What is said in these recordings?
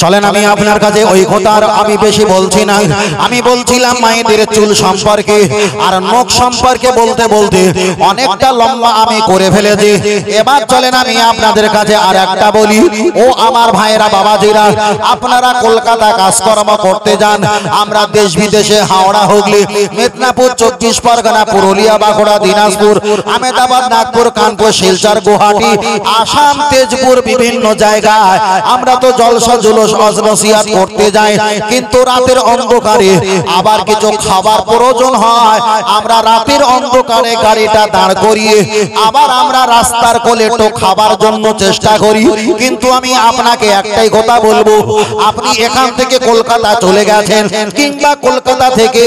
চলেন আমি আপনার কাছে ওই কথা আমি বেশি বলছি না। আমি বলছিলাম মায়েদের চুল সম্পর্কে আর নখ সম্পর্কে বলতে বলতে অনেকটা লম্বা আমি করে ফেলেছি। এবার চলেন আমি আপনাদের কাছে আর একটা বলি। ও আমার ভাইয়েরা বাবাজিরা, আপনারা কলকাতা কাজকর্ম করতে যান, আমরা দেশ বিদেশে হাওড়া, হুগলি, মেদিনীপুর, 24 পরগনা, পুরুলিয়া, বাঁকুড়া, দিনাজপুর, আহমেদাবাদ, নাগপুর, কানপুর, শিলচর, গুয়াহাটি, আসাম, তেজপুর, বিভিন্ন জায়গায় আমরা তো জলসা জুলুস নসিহত করতে যাই। কিন্তু রাতের অন্ধকারে আবার কিছু খাবার প্রয়োজন হয়, আমরা রাতের অন্ধকারে গাড়িটা দাঁড় করিয়ে আবার আমরা রাস্তার কোলে একটু খাবার জন্য চেষ্টা করি। কিন্তু আমি আপনাকে একটাই কথা বলবো, আপনি এখান থেকে কলকাতা চলে গেছেন, কিংবা কলকাতা থেকে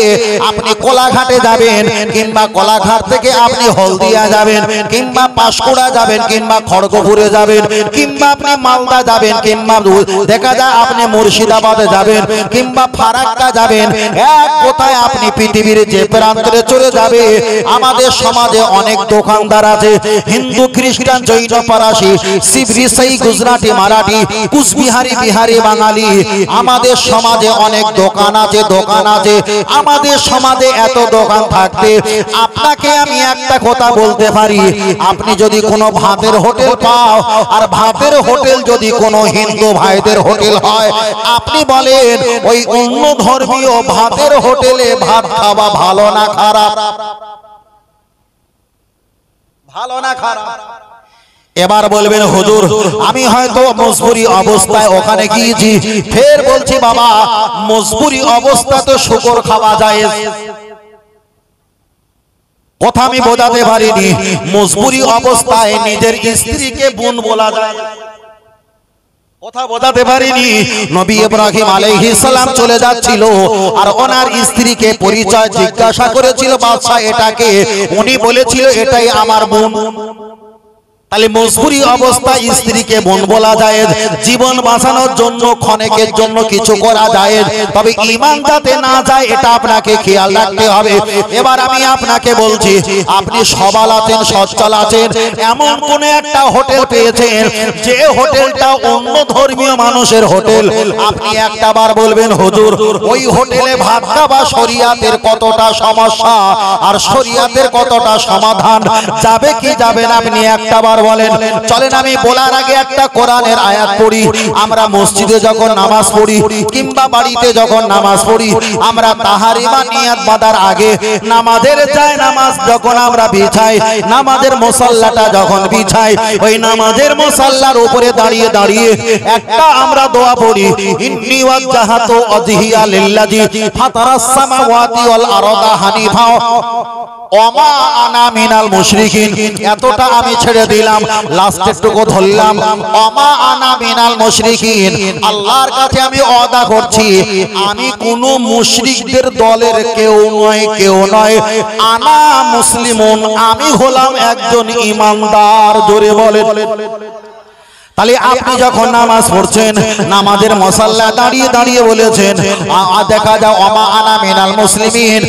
আপনি কোলাঘাটে যাবেন, কিংবা কোলাঘাট থেকে আপনি হলদিয়া যাবেন, কিংবা পাঁশকুড়া যাবেন, কিংবা খড়গপুরে যাবেন, কিংবা আপনি মালদা যাবেন, কিংবা দেখা যায় আপনি মুর্শিদাবাদে যাবেন, কিংবা ফারাক্কা যাবেন, এক কোথায় আপনি পৃথিবীর যে প্রান্তে চলে যাবে, আমাদের সমাজে অনেক দোকানদার আছে, হিন্দু, খ্রিস্টান, জৈন, ফরাসি, শিখ, ইসাই, গুজরাটি, মারাঠি, কুচবিহারি, বিহারি, বাঙালি, আমাদের সমাজে অনেক দোকান আছে। আমাদের সমাজে এত দোকান থাকতে আপনাকে আমি একটা কথা বলতে পারি, আপনি যদি কোনো ভাতের হোটেল পাও, আর ভাতের হোটেল যদি কোনো হিন্দু ভাইদের হোটেল হয়, আপনি বলেন ওই অন্য ধর্মীয় ভাতের হোটেলে ভাত খাওয়া ভালো না খারাপ? ভালো না খারাপ? এবার বলবেন হুজুর আমি হয়তো মজবুরি অবস্থায় ওখানে গিয়েছি। ফের বলছি বাবা, মজবুরি অবস্থা তো শুকর খাওয়া যায়। কথা আমি বোঝাতে পারিনি। মজবুরি অবস্থায় নিজের স্ত্রীকে বোন বলা যায়, কথা বোঝাতে পারিনি। নবী ইব্রাহিম আলাইহিস সালাম চলে যাচ্ছিল, আর ওনার স্ত্রীকে পরিচয় জিজ্ঞাসা করেছিল বাদশা এটাকে, উনি বলেছিল এটাই আমার বোন। তাহলে মজবুরি অবস্থায় স্ত্রীকে বোন বলা যায়, জীবন বাঁচানোর জন্য ক্ষণেকের জন্য কিছু করা যায়, তবে ঈমান যাতে না যায় এটা আপনাকে খেয়াল রাখতে হবে। এবার আমি আপনাকে বলছি, আপনি সবল আছেন, সচ্ছল আছেন, এমন কোন একটা হোটেল পেয়েছেন যে হোটেলটা অন্য ধর্মীয় মানুষের হোটেল, আপনি একটা বার বলবেন হুজুর ওই হোটেলে ভাত খাওয়া শরিয়াতের কতটা সমস্যা আর শরিয়াতের কতটা সমাধান, যাবে কি যাবে না, আপনি একটা বার বলেন। চলেন আমি বলার আগে একটা কোরআনের আয়াত পড়ি। আমরা মসজিদে যখন নামাজ পড়ি, কিংবা বাড়িতে যখন নামাজ পড়ি, আমরা তাহারি বা নিয়াত বাঁধার আগে নামাজের যায় নামাজ যখন আমরা বিছাই, নামাজের মুসাল্লাটা যখন বিছাই, ওই নামাজের মুসাল্লার উপরে দাঁড়িয়ে দাঁড়িয়ে একটা আমরা দোয়া পড়ি, ইন্নী ওয়াজ্জাহাতু ওয়াজহিয়া লিল্লাযী ফাতারাস সামাওয়াতি ওয়াল আরদা হানিফা ওমা আনা মিনাল মুশরিকিন। এতটা আমি ছেড়ে দিলাম, লাস্টেরটুকু ধরলাম, ওমা আনা মিনাল মুশরিকিন। আল্লাহর কাছে আমি ওয়াদা করছি আমি কোন মুশরিকদের দলের কেউ নয়, আনা মুসলিমুন, আমি হলাম একজন ঈমানদার। জোরে বলেন। তাহলে আপনি যখন নামাজ পড়ছেন, নামাজের মুসাল্লা দাঁড়িয়ে দাঁড়িয়ে বলেছেন, দেখা যায় ওমা আনা মিনাল মুসলিমিন,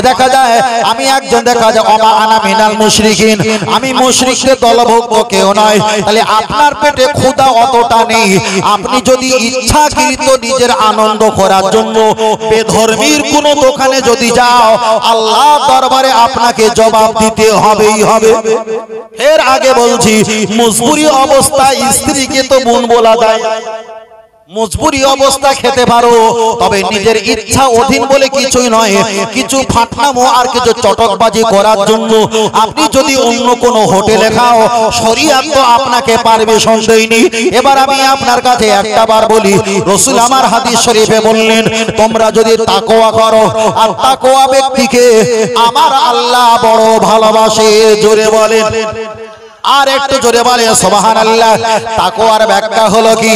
দেখা যায় আমি একজন, দেখা যায় ওমা আনা মিনাল মুশরিকিন, আমি মুশরিকদের দলভুক্ত কেউ নয়। তাহলে আপনার পেটে ক্ষুধা অতটা নেই, আপনি যদি ইচ্ছাকৃত নিজের আনন্দ করার জন্য বেধর্মীর কোন দোকানে যদি যাও, আল্লাহ দরবারে আপনাকে জবাব দিতে হবেই হবে। এর আগে বলছি, মজবুরি অবস্থায় স্ত্রীকে তো বোন বলা যায়, মজবুরি অবস্থা খেতে পারো, তবে নিজের ইচ্ছা অধীন বলে কিছুই নয়। কিছু ফাটনামো আর কিছু চটকবাজি করার জন্য আপনি যদি অন্য কোনো হোটেলে খাও, শরীয়ত তো আপনাকে পারমিশন দেয়নি। এবার আমি আপনার কাছে একটা বার বলি, রাসূল আমার হাদিস শরীফে বললেন, তোমরা যদি তাকওয়া করো, আর তাকওয়া ব্যক্তিকে আমার আল্লাহ বড় ভালোবাসে। জোরে বলেন, আর একটু জোরে বলে সুবহানাল্লাহ। তাকওয়ার ব্যাখ্যা হলো কি,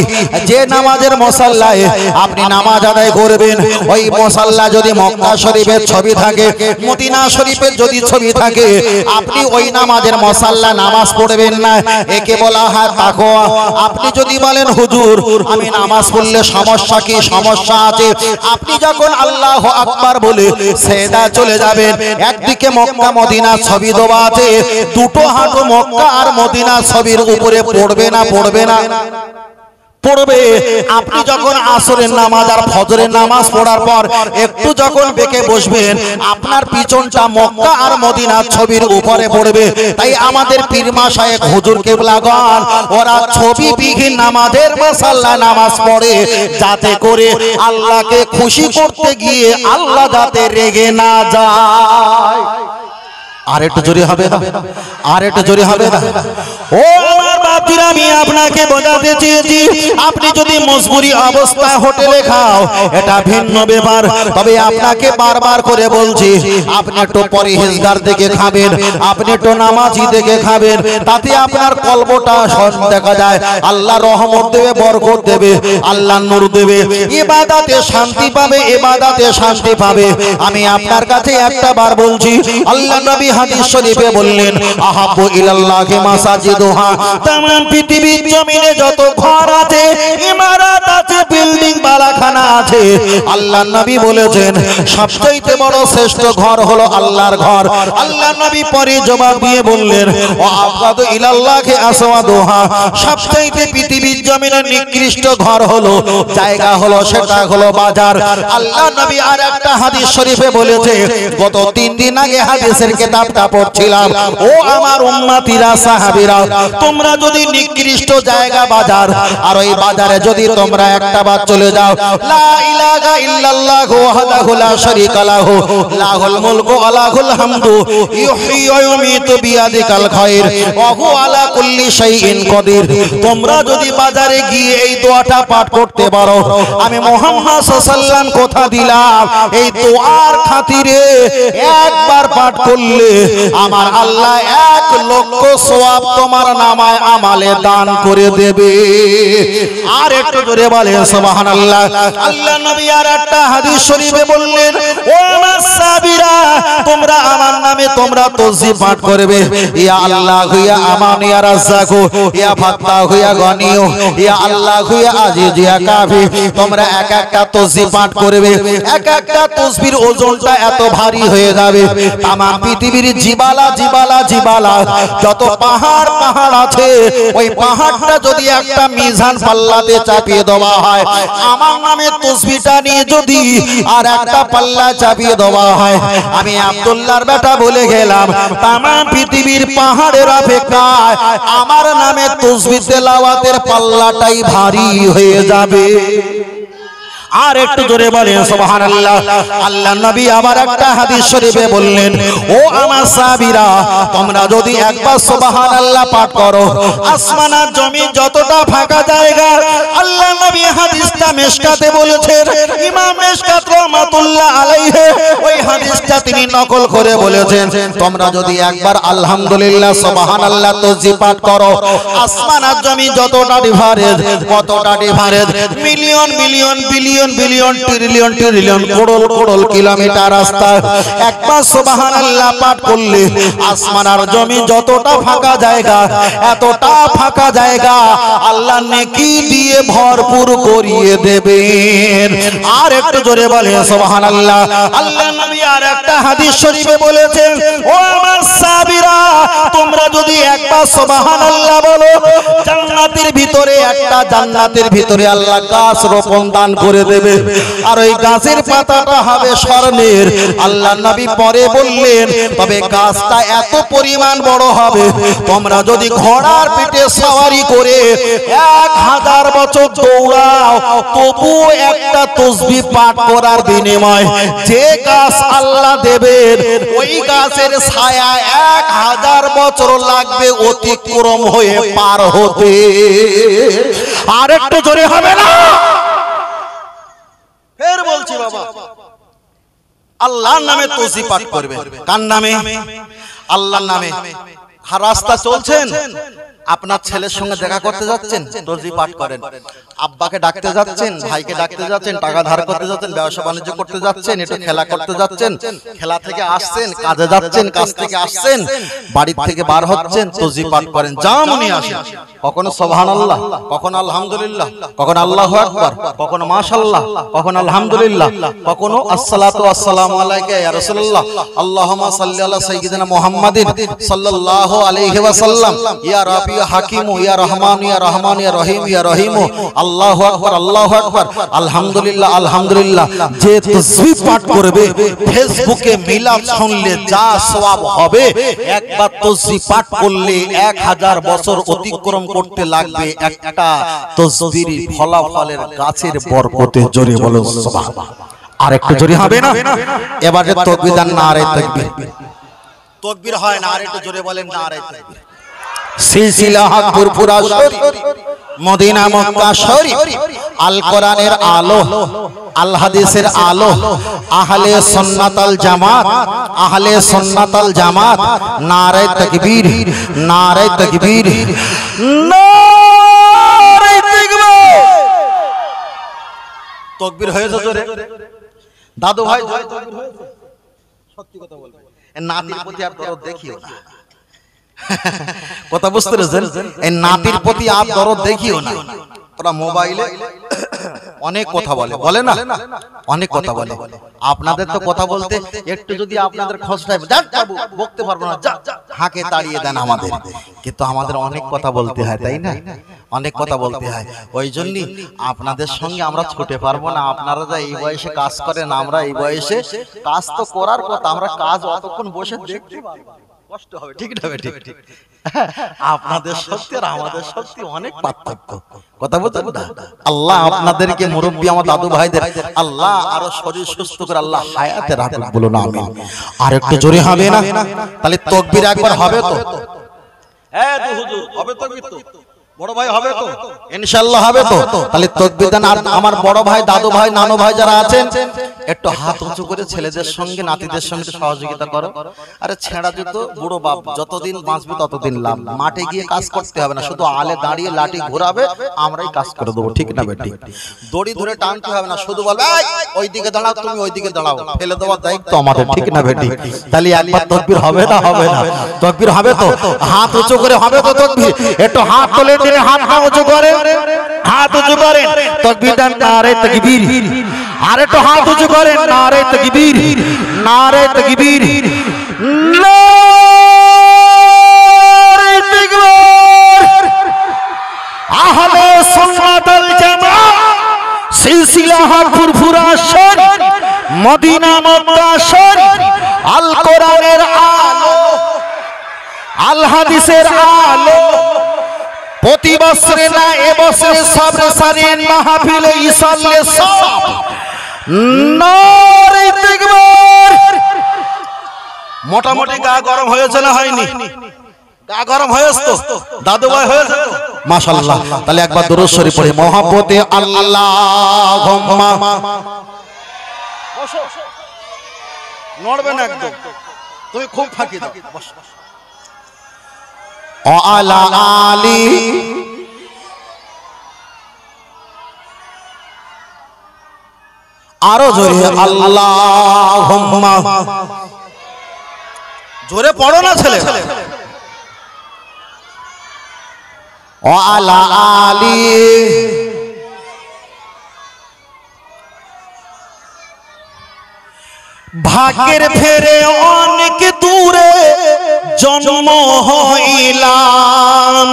যে নামাজের মুসাল্লায় আপনি নামাজ আদায় করবেন, ওই মুসাল্লা যদি মক্কা শরীফের ছবি থাকে, মদিনা শরীফের যদি ছবি থাকে, আপনি ওই নামাজের মুসাল্লা নামাজ পড়বেন না, একে বলা হয় তাকওয়া। আপনি যদি বলেন হুজুর আমি নামাজ পড়লে সমস্যা কি, সমস্যা আছে, আপনি যখন আল্লাহু আকবার বলে সেজদা চলে যাবেন, একদিকে মক্কা মদিনা ছবি দেওয়া আছে, দুটো হাঁটু মক্কা আর মদিনা ছবির উপরে পড়বে না, পড়বে না। পড়বে। আপনি যখন আসরের নামাজ আর ফজরের নামাজ পড়ার পর একটু যখন বেঁকে বসবেন, আপনার পিছনটা মক্কা আর মদিনার ছবির উপরে পড়বে। তাই আমাদের পীর মাশায়েখ হুজুর কেবলাগণ ওরা ছবি বিহীন নামাজের মাসাল্লা নামাজ পড়ে, যাতে করে আল্লাহকে খুশি করতে গিয়ে আল্লাহ যাতে রেগে না যায়। আর একটু জোরে হবে না, আর একটু জোরে হবে না। ও আমার বাপজিরা, আমি আপনাকে বোঝাতে চেয়েছি, আপনি যদি মজবুরি অবস্থায় হোটেলে খাও এটা ভিন্ন ব্যাপার, তবে আপনাকে বারবার করে বলছি আপনি একটু পরহেজগার দেখে খাবেন, আপনি একটু নামাজি দেখে খাবেন, তাতে আপনার কলবটা দেখা যায় আল্লাহ রহমত দেবে, বরকত দেবে, আল্লাহ নূর দেবে, ইবাদতে শান্তি পাবে, ইবাদতে শান্তি পাবে। আমি আপনার কাছে একটা বার বলছি, আল্লাহ নবী হাদিস শরীফে বললেন আহাব্বু ইলাল্লাহি মাসাজিদুহা, তাম পৃথিবীর জমিনে যত ঘর আছে, ইমারত আছে, বিল্ডিং বালাখানা আছে, আল্লাহ নবী বলেছেন সবচেয়ে বড় শ্রেষ্ঠ ঘর হলো আল্লাহর ঘর। আল্লাহ নবী পরে জবাব দিয়ে বললেন ওয়া আবগাদু ইলাল্লাহি আসওয়াদুহা, সবচেয়ে পৃথিবীর জমিনে নিকৃষ্ট ঘর হলো, জায়গা হলো, সেটা হলো বাজার। আল্লাহ নবী আর একটা হাদিস শরীফে বলেছে, গত 3 দিন আগে হাদিসের কিতাবটা পড়ছিলাম, ও আমার উম্মতিরা সাহাবীরা, তোমরা যদি নিকৃষ্ট জায়গা বাজার, আর ওই বাজারে যদি তোমরা একটা বার চলে যাও, লা ইলাহা ইল্লাল্লাহু ওয়াহদাহু লা শারীকা লাহু লাহুল মুলকু ওয়া লাহুল হামদু ইউহয়ী ওয়া ইউমীতু বিয়াদিকাল খায়র ওয়া হুয়া আলা কুল্লি শাইইন কাদির, তোমরা যদি বাজারে গিয়ে এই দোয়াটা পাঠ করতে পারো, আমি মুহাম্মদ সাল্লাল্লাহু আলাইহি ওয়াসাল্লাম কথা দিলাম, এই দোয়ার খাতিরে একবার পাঠ করলে আমার আল্লাহ 1 লক্ষ সওয়াব তোমার নামায় আমালে দান করে দেবে। আর একটু জোরে বলেন সুবহানাল্লাহ। আল্লাহ নবী আর একটা হাদিস শরীফে বললেন, ও মাসাবিরা, তোমরা আমার নামে তোমরা তাসবিহ পাঠ করবে, ইয়া আল্লাহ ইয়া আমান ইয়া রাজ্জাক ইয়া ফাত্তাহ ইয়া গনি ইয়া আল্লাহ ইয়া আজিজ ইয়া কাফি, তোমরা এক একটা তাসবিহ পাঠ করবে। এক একটা তাসবিহর ওজনটা এত ভারী হয়ে যাবে, তাম পৃথিবীর জিবালা জিবালা জিবালা যত পাহাড় পাহাড় আছে, ওই পাহাড়টা যদি একটা মিজান পাল্লাতে চাপিয়ে দেওয়া হয়, আমার নামে তাসবিহটা নিয়ে যদি আর একটা পাল্লা চাপিয়ে দেওয়া হয়, আমি আব্দুল্লাহর বেটা বলে গেলাম, তাম পৃথিবীর পাহাড়ের অপেক্ষায় আমার নামে তাসবিহ তেলাওয়াতের পাল্লাটাই ভারী হয়ে যাবে। আর একটু জোরে বলেন সুবহানাল্লাহ। আল্লাহ নবী আবার একটা হাদিস শরীফে বললেন, ও আমার সাহাবীরা, তোমরা যদি একবার সুবহানাল্লাহ পাঠ করো, আসমান আর জমিন যতটা ফাঁকা জায়গা, আল্লাহ নবী হাদিসটা মিশকাতে বলেছেন, ইমাম মিশকাত রাহমাতুল্লাহ আলাইহি ওই হাদিসটা তিনি নকল করে বলেছেন, তোমরা যদি একবার আলহামদুলিল্লাহ সুবহানাল্লাহ তাসবিহ পাঠ করো, আসমান আর জমিন যতটা ডিফারেন্স, কতটা difference, million million billion billion trillion trillion crore crore kilometre রাস্তা, একবার সুবহানাল্লাহ পাঠ করলে আসমান আর জমিন যতটা ফাঁকা জায়গা, এতটা ফাঁকা জায়গা আল্লাহ নেকি দিয়ে ভরপুর করিয়ে দেবেন। আর একটু জোরে বলে সুবহানাল্লাহ। আল্লাহ নবী আর একটা হাদিস শরীফে বলেছেন, ও আমার সাহাবীরা, তোমরা যদি একবার সুবহানাল্লাহ বলো, জান্নাতের ভিতরে একটা জান্নাতের ভিতরে আল্লাহ গাছ রোপণ দান করে দেবে, আর ওই গাছের পাতাটা হবে স্বর্ণের। আল্লাহ নবী পরে বললেন, তবে গাছটা এত পরিমাণ বড় হবে, তোমরা যদি ঘোড়ার পিঠে সওয়ারি করে 1000 বছর দৌড়াও, তবু একটা তাসবিহ পাঠ করার বিনিময় যে গাছ আল্লাহ দেবেন, ওই গাছের ছায়া 1000 বছর লাগবে অতিক্রম হয়ে পার হতে। আর একটু জোরে হবে না? ফের বলছি বাবা, আল্লাহর নামে তাসবিহ পাঠ করবে। কার নামে? আল্লাহর নামে। রাস্তা চলছেন, আপনার ছেলের সঙ্গে দেখা করতে যাচ্ছেন, তাসবিহ পাঠ করেন। আব্বাকে ডাকতে যাচ্ছেন, ভাইকে ডাকতে যাচ্ছেন, টাকা ধার করতে যাচ্ছেন, ব্যবসা বাণিজ্য করতে যাচ্ছেন, একটু খেলা করতে যাচ্ছেন, খেলা থেকে আসছেন, কাজে যাচ্ছেন, কাজ থেকে আসছেন, বাড়ি থেকে বার হচ্ছেন, তাসবিহ পাঠ করেন। যেমনই আসেন, কখনো সুবহানাল্লাহ, কখনো আলহামদুলিল্লাহ, কখনো আল্লাহু আকবার, কখনো মাশাআল্লাহ, কখনো আলহামদুলিল্লাহ, কখনো আসসালাতু ওয়াসসালামু আলাইকা ইয়া রাসূলুল্লাহ, আল্লাহুম্মা সাল্লি আলা সাইয়্যিদিনা মুহাম্মাদিন সাল্লাল্লাহু আলাইহি ওয়াসাল্লাম, ইয়া রাব্বি রাব্বি ইয়া হাকিম ইয়া রহমান ইয়া রহমান ইয়া রহিম ইয়া রহিম আল্লাহু আকবার আল্লাহু আকবার আলহামদুলিল্লাহ আলহামদুলিল্লাহ যে তাসবিহ পাঠ করবে ফেসবুকে মিলাদ শুনলে যা সওয়াব হবে একবার তাসবিহ পাঠ করলে 1000 বছর অতিক্রম করতে লাগবে একটা তাসবিহর ফলাফলের গাছের বরকতে। জোরে বলো সুবহানাল্লাহ। আর একটু জোরে হবে না? এবারে তাকবীর দেন, নারে তাকবীর। তাকবীর হয় না, আর একটু জোরে বলেন নারে তাকবীর। সিলসিলা হক ফুরফুরা শরীফ, মদিনা মক্কা শরীফ, আল কোরআনের আলো, আল হাদিসের আলো, আহলে সুন্নাত আল জামাত, আহলে সুন্নাত আল জামাত। নারে তাকবীর, নারে তাকবীর, নারে তাকবীর। তাকবীর হয়েছে জোরে দাদু ভাই, তাকবীর হয়েছে? সত্যি কথা বলবেন, নাতির প্রতি আর দরদ দেখিও না। কথা বুঝতে পেরেছেন? এই নাতির প্রতি আর দরদ দেখিও না। ওরা মোবাইলে অনেক কথা বলে, বলে না? অনেক কথা বলে। আপনাদের তো কথা বলতে একটু যদি আপনাদের খোঁজটাই বকতে পারবো না, হাঁকে তাড়িয়ে দেন আমাদের, কিন্তু আমাদের অনেক কথা বলতে হয়, তাই না? অনেক কথা বলতে হয়। ওই জন্যই আপনাদের সঙ্গে আমরা ছুটে পারবো না। আপনারা যা এই বয়সে কাজ করেন, আমরা এই বয়সে কাজ তো করার কথা, আমরা কাজ অতক্ষণ বসে দেখতে পারবো, কষ্ট হবে, ঠিক না? ঠিক ঠিক। আপনাদের সত্যি আর আমাদের সত্যি অনেক পার্থক্য। কথা বলছেন না? আল্লাহ আপনাদেরকে, মুরব্বী আমার দাদু ভাইদের আল্লাহ আরো শরীর সুস্থ করে আল্লাহ হায়াতে রাখুন, বলো না আমিন। আর একটু জোরে হবে না? তাহলে তাকবীর একবার হবে তো? হ্যাঁ তো হুজুর, হবে তাকবীর তো? বড় ভাই হবে তো? ইনশাআল্লাহ হবে তো? তাহলে তাকবীর দেন। আর আমার বড় ভাই, দাদু ভাই, নানু ভাই যারা আছেন একটু হাত উঁচু করে ছেলেদের সঙ্গে, নাতিদের সঙ্গে সহযোগিতা করো। আরে ছেঁড়া জুতো বুড়ো বাপ, যতদিন বাঁচবে ততদিন লাভ। মাঠে গিয়ে কাজ করতে হবে না, শুধু আলে দাঁড়িয়ে লাঠি ঘোরাবে, আমরাই কাজ করে দেবো, ঠিক না বেটি? দড়ি ধরে টানতে হবে না, শুধু বলবে ওইদিকে দাঁড়াও, তুমি ওইদিকে দাঁড়াও, ফেলে দেওয়ার দায়িত্ব আমাদের, ঠিক না বেটি? তাহলে একবার তাকবীর হবে না? হবে না? তাকবীর হবে তো? হাত উঁচু করে হবে তো তাকবীর? একটু হাত তোলে, দিলে হাত উঁচু করে, হাত উঁচু করেন, তাকবীর দেন, নারে তাকবীর। আর একটু হাত উঁচু করেন, নারে তাকবীর, নারে তাকবীর, নারে তাকবীর। আহলে সুন্নাত আল জামাত, সিলসিলা হক ফুরফুরা শরীফ, মদিনা মক্কা শরীফ, আল কোরআনের আলো, আল হাদিসের আলো। প্রতি বছরে না এবছরে সবরে সারিন মাহফিলে ইসাল্লে সব। নারে তাকবীর। মোটামুটি গা গরম হয়েছে না হয়নি? গা গরম হয়েছে তো? দাদু ভাই হয়েছে তো? মাশাআল্লাহ। তাহলে একবার দুরূদ শরীফ পড়ি, মহব্বতে আল্লাহুম্মা। বসো, নড়বে না একদম, তুমি খুব ফাঁকি দাও, বসো। ও আলা আলি, আরো জোরে আল্লাহুম্মা। জোরে পড়ো না ছেলে। ও আলা আলি, ভাগ্যের ফেরে অনেক দূরে জন্ম হইলাম,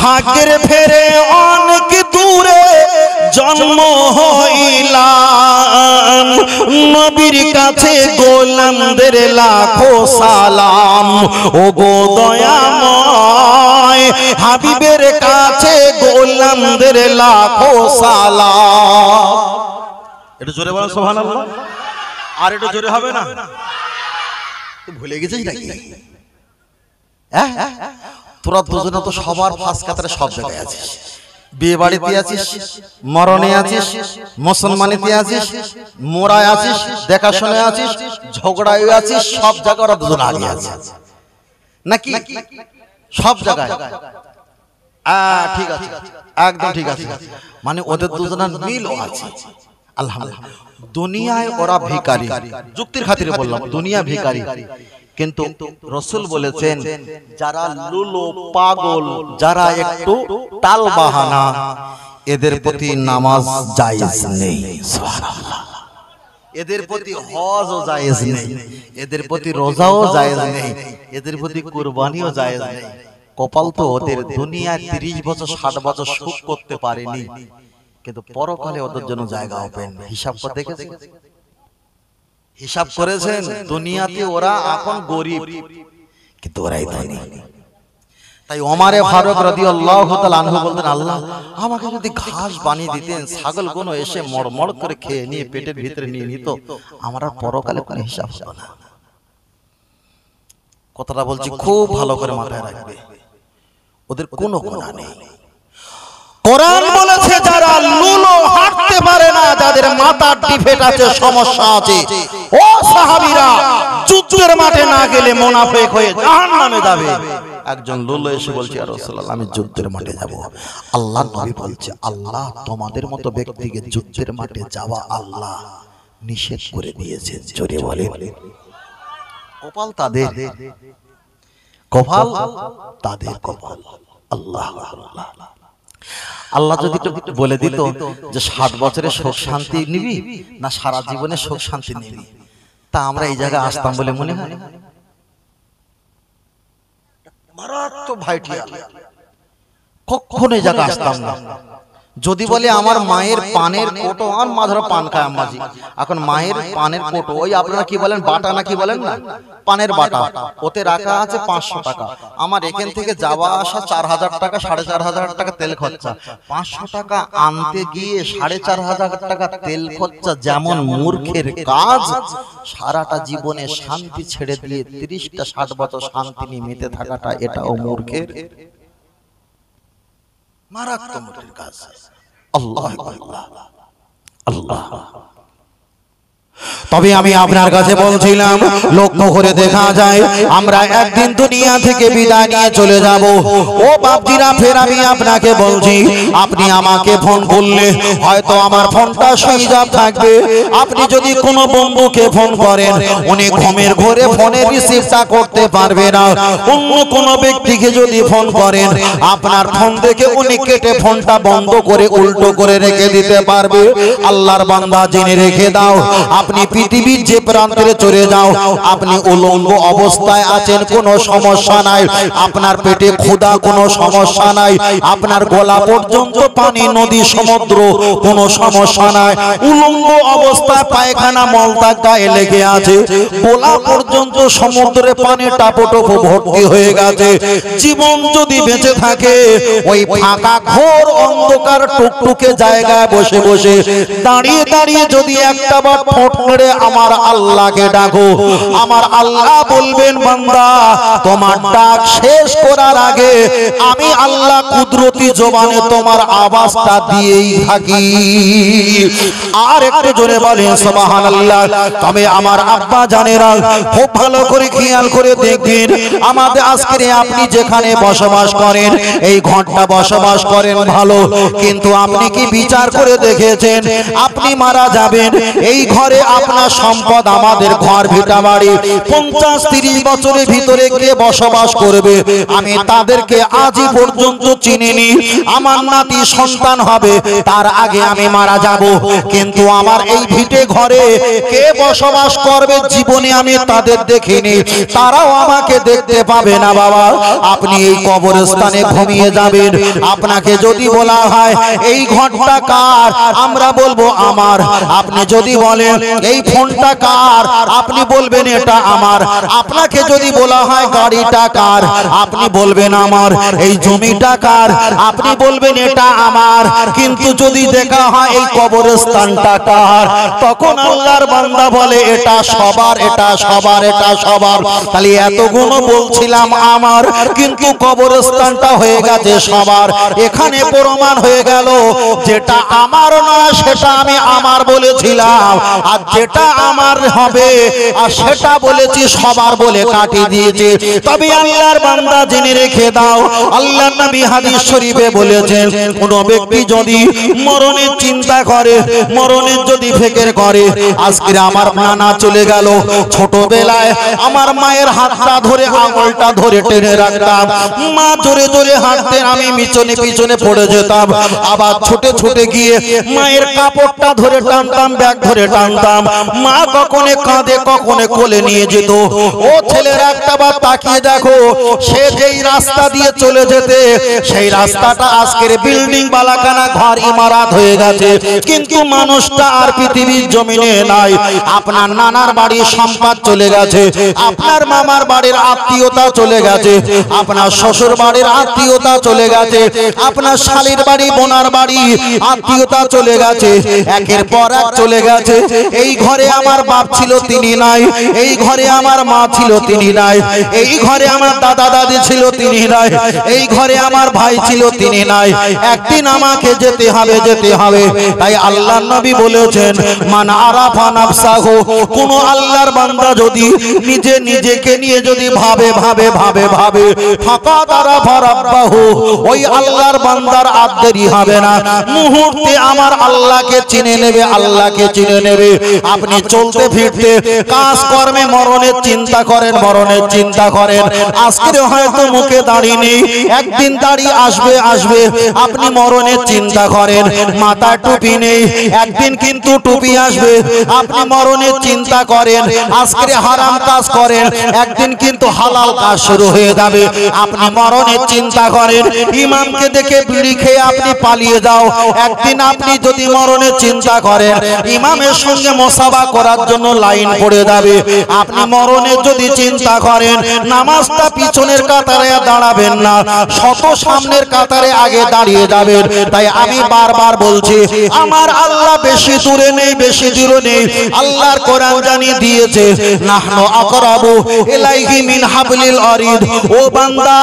ভাগ্যের ফেরে অনেক দূরে জন্ম হইলাম। নবীর কাছে গোলামদের লাখো সালাম, ও গো দয়াময় হাবিবের কাছে গোলামদের লাখো সালাম। একটু জোরে বলো সুবহানাল্লাহ। আর একটু জোরে হবে না? ভুলে গেছিস নাকি? তোরা দুজনে তো সবার ফার্স্ট কাতারে সব জায়গায় আছিস। বিয়ে বাড়িতে আছিস, মরণে আছিস, মুসলমানিতে আছিস, মোরায় আছিস, দেখাশোনায় আছিস, ঝগড়ায় আছিস, সব জায়গায় ওরা দুজন আগে আছে নাকি? সব জায়গায়। ঠিক আছে, একদম ঠিক আছে। মানে ওদের দুজনের মিলও আছে। আলহামদুলিল্লাহ। দুনিয়ায় ওরা ভিখারি, যুক্তির খাতিরে বললাম, দুনিয়া ভিখারি, কিন্তু রাসূল বলেছেন যারা লুলো পাগল, যারা একটু টাল বাহানা, এদের প্রতি নামাজ জায়েজ নেই। সুবহানাল্লাহ। এদের প্রতি হজও জায়েজ নেই, এদের প্রতি রোজাও জায়েজ নেই, এদের প্রতি কুরবানিও জায়েজ নেই। কপাল তো ওদের দুনিয়ায় 30 বছর 60 বছর সুখ করতে পারেনি, কিন্তু পরকালে ওদের জন্য জায়গা ওপেন। হিসাব করে দেখেছেন? হিসাব করেছেন? দুনিয়াতে ওরা এখন গরিব, কিন্তু ওরাই ধনী। তাই ওমর ফারুক রাদিয়াল্লাহু তাআলা আনহু বলতেন, আল্লাহ আমাকে যদি ঘাস বানিয়ে দিতেন, ছাগলগুলো এসে মড়মড় করে খেয়ে নিয়ে পেটের ভিতরে নিয়ে নিত, আমার আর পরকালে কোনো হিসাব হতো না। কথাটা বলছি খুব ভালো করে মাথায় রাখবে, ওদের কোনো গুনাহ নেই। কোরআন বলেছে যারা লুলো হাঁটতে পারে না, যাদের মাথার ডিফেক্ট আছে, সমস্যা আছে, ও সাহাবীরা যুদ্ধের মাঠে না গেলে মুনাফিক হয়ে জাহান্নামে যাবে। একজন লুলো এসে বলছে, ইয়া রাসূলুল্লাহ আমি যুদ্ধের মাঠে যাব। আল্লাহর নবী বলছে, আল্লাহ তোমাদের মতো ব্যক্তিকে যুদ্ধের মাঠে যাওয়া আল্লাহ নিষেধ করে দিয়েছে। জোরে বলে কপাল তাদের, কপাল তাদের, কপাল। আল্লাহ আল্লাহ। আল্লাহ যদি বলে দিত যে 60 বছরের সুখ শান্তি নিবি না সারা জীবনে সুখ শান্তি নিবি, তা আমরা এই জায়গায় আসতাম বলে মনে হয়? মারাত্মক ভাইটিয়া, কখনো এই জায়গায় আসতাম না। যদি বলে আমার মায়ের পানের কোটো, আর মা ধরো পান খায় আম্মাজি, এখন মায়ের পানের কোটো, ওই আপনারা কি বলেন বাটা না কি বলেন না, পানের বাটা, ওতে রাখা আছে 500 টাকা। আমার এখান থেকে যাওয়া আসা 4000 টাকা, 4500 টাকা তেল খরচা। 500 টাকা আনতে গিয়ে 4500 টাকা তেল খরচা যেমন মূর্খের কাজ, সারাটা জীবনে শান্তি ছেড়ে দিয়ে 30টা 60 বছর শান্তি নিয়ে মেতে থাকাটা, এটাও মূর্খের মারাত্মক কাজ। আল্লাহ আল্লাহ আল্লাহ। তবে আমি আপনার কাছে বলছিলাম, লক্ষ্য করে দেখা যায় আমরা একদিন দুনিয়া থেকে বিদায় নিয়ে চলে যাব। ও বাপজিরা, ফের আমি আপনাকে বলছি, আপনি আমাকে ফোন করলে হয়তো আমার ফোনটা সুইচ অফ থাকবে। আপনি যদি কোনো বন্ধুকে ফোন করেন, উনি ঘুমের ঘরে ফোনের রিসিভটা করতে পারবে না। অন্য কোনো ব্যক্তিকে যদি ফোন করেন, আপনার ফোন থেকে উনি কেটে ফোনটা বন্ধ করে উল্টো করে রেখে দিতে পারবে। আল্লাহর বান্দা জেনে রেখে দাও, আপনি পৃথিবীর যে প্রান্তে চলে যাও, আপনি উলঙ্গ অবস্থায় আছেন, কোনো সমস্যা নাই। আপনার পেটে ক্ষুধা, কোনো সমস্যা নাই। আপনার গলা পর্যন্ত পানি, নদী, সমুদ্র, কোনো সমস্যা নাই। উলঙ্গ অবস্থায় পায়খানা মলত্যাগ গায়ে লেগে আছে, গলা পর্যন্ত সমুদ্রে পানি টাপোটোপো ভর্তি হয়ে গেছে। জীবন যদি বেঁচে থাকে, ওই ফাঁকা ঘোর অন্ধকার টুকটুকে জায়গায় বসে বসে দাঁড়িয়ে দাঁড়িয়ে যদি একটা বার ফট করে আমার আল্লাহকে ডাকো, আমার আল্লাহ বলবেন, বান্দা তোমার ডাক শেষ করার আগে আমি আল্লাহ কুদরতি জবানে তোমার আওয়াজটা দিয়েই থাকি। আর একটু জোরে বলেন সুবহানাল্লাহ। তবে আমার আব্বা জানেরা, খুব ভালো করে খেয়াল করে দেখবেন, আমাদের আজকে আপনি যেখানে বসবাস করেন, এই ঘরটা বসবাস করেন ভালো, কিন্তু আপনি কি বিচার করে দেখেছেন, আপনি মারা যাবেন, এই ঘরে আপনার সম্পদ, আমাদের ঘর ভিটা বাড়ি 50-30 বছরের ভিতরে কে বসবাস করবে? আমি তাদেরকে আজই পর্যন্ত চিনিনি। আমার নাতি সন্তান হবে, তার আগে আমি মারা যাব, কিন্তু আমার এই ভিটে ঘরে কে বসবাস করবে জীবনে আমি তাদের দেখিনি, তারাও আমাকে দেখতে পাবে না। বাবা, আপনি এই কবরস্থানে ঘুমিয়ে যাবেন। আপনাকে যদি বলা হয় এই ঘরটা কার, আমরা বলবো আমার। আপনি যদি বলেন এই ফোনটা কার, আপনি বলবেন এটা আমার। আপনাকে যদি বলা হয় গাড়িটা কার, আপনি বলবেন আমার। এই জমিটা কার, আপনি বলবেন এটা আমার। কিন্তু যদি দেখা হয় এই কবরস্থানটা কার, তখন আল্লাহর বান্দা বলে এটা সবার, এটা সবার, এটা সবার। তাহলে এতগুলো বলছিলাম আমার, কিন্তু কবরস্থানটা হয়ে গেছে সবার। এখানে প্রমাণ হয়ে গেল যেটা আমার নয় সেটা আমি আমার বলেছিলাম, আর যেটা আমার হবে আর সেটা বলেছি সবার বলে কাটিয়ে দিয়েছে। তবে আল্লাহর বান্দা জেনে রেখে দাও, আল্লাহর নবী হাদিস শরীফে বলেছেন, কোন ব্যক্তি যদি মরণের চিন্তা করে, মরণের যদি ফিকির করে, আজকে আমার নানা চলে গেল, ছোটবেলায় আমার মায়ের হাতটা ধরে আঙুলটা ধরে টেনে রাখতাম, মা জোরে জোরে হাঁটতেন, আমি পিছনে পিছনে পড়ে যেতাম, আবার ছুটে ছুটে গিয়ে মায়ের কাপড়টা ধরে টানতাম, ব্যাগ ধরে টানতাম, মা কখনো কাঁদে কখনো কোলে নিয়ে যেত। ও ছেলেরা একটা বার তাকিয়ে দেখো, সে যেই রাস্তা দিয়ে চলে যেতে সেই রাস্তাটা আজকের বিল্ডিং বালাকানা ঘর ইমারত হয়ে গেছে, কিন্তু মানুষটা আর পৃথিবীর জমিনে নাই। আপনার নানার বাড়ির সম্পদ চলে গেছে, আপনার মামার বাড়ির আত্মীয়তা চলে গেছে, আপনার শ্বশুর বাড়ির আত্মীয়তা চলে গেছে, আপনার শালীর বাড়ি বোনার বাড়ি আত্মীয়তা চলে গেছে, একের পর এক চলে গেছে। এই ঘরে আমার বাপ ছিল তিনি নাই, এই ঘরে আমার মা ছিল তিনি নাই, এই ঘরে আমার দাদা দাদি ছিল তিনি নাই, এই ঘরে আমার ভাই ছিল তিনি নাই। একদিন আমাকে যেতে হবে, যেতে হবে। তাই আল্লাহর নবী বলেছেন, মান আরাফা নাফসাহু, কোন আল্লাহর বান্দা যদি নিজে নিজেকে নিয়ে যদি ভাবে ভাবে ভাবে ভাবে ফাকাদ আরাফা রাব্বাহু, ওই আল্লাহর বান্দার আর দেরি হবে না, মুহূর্তে আমার আল্লাহকে চিনে নেবে, আল্লাহকে চিনে নেবে। আপনি চলতে ফিরতে কাজ কর্মে মরণের চিন্তা করেন, মরণের চিন্তা করেন। আজকে হয়তো মুখে দাড়ি নেই, একদিন দাড়ি আসবে, আসবে। আপনি মরণের চিন্তা করেন, মাথা টুপি নেই, একদিন কিন্তু টুপি আসবে। আপনি মরণের চিন্তা করেন, আজকে হারাম কাজ করেন, একদিন কিন্তু হালাল কাজ শুরু হয়ে যাবে। আপনি মরণের চিন্তা করেন, ইমামকে দেখে বিড়ি খেয়ে আপনি পালিয়ে যাও, একদিন আপনি যদি মরণের চিন্তা করেন, ইমামের সঙ্গে মুসাফা করার জন্য লাইন পড়ে যাবে। আপনি মরণের যদি চিন্তা করেন, নামাজটা পিছনের কাতারে দাঁড়াবেন না, শত সামনের কাতারে আগে দাঁড়িয়ে যাবেন। তাই আমি বারবার বলছি, আমার আল্লাহ বেশি দূরে নেই, বেশি দূরে নেই। আল্লাহর কোরআন জানিয়ে দিয়েছে, নাহনু আকরাবু ইলাইহি মিন হাবলিল ওয়ারিদ। ও বান্দা,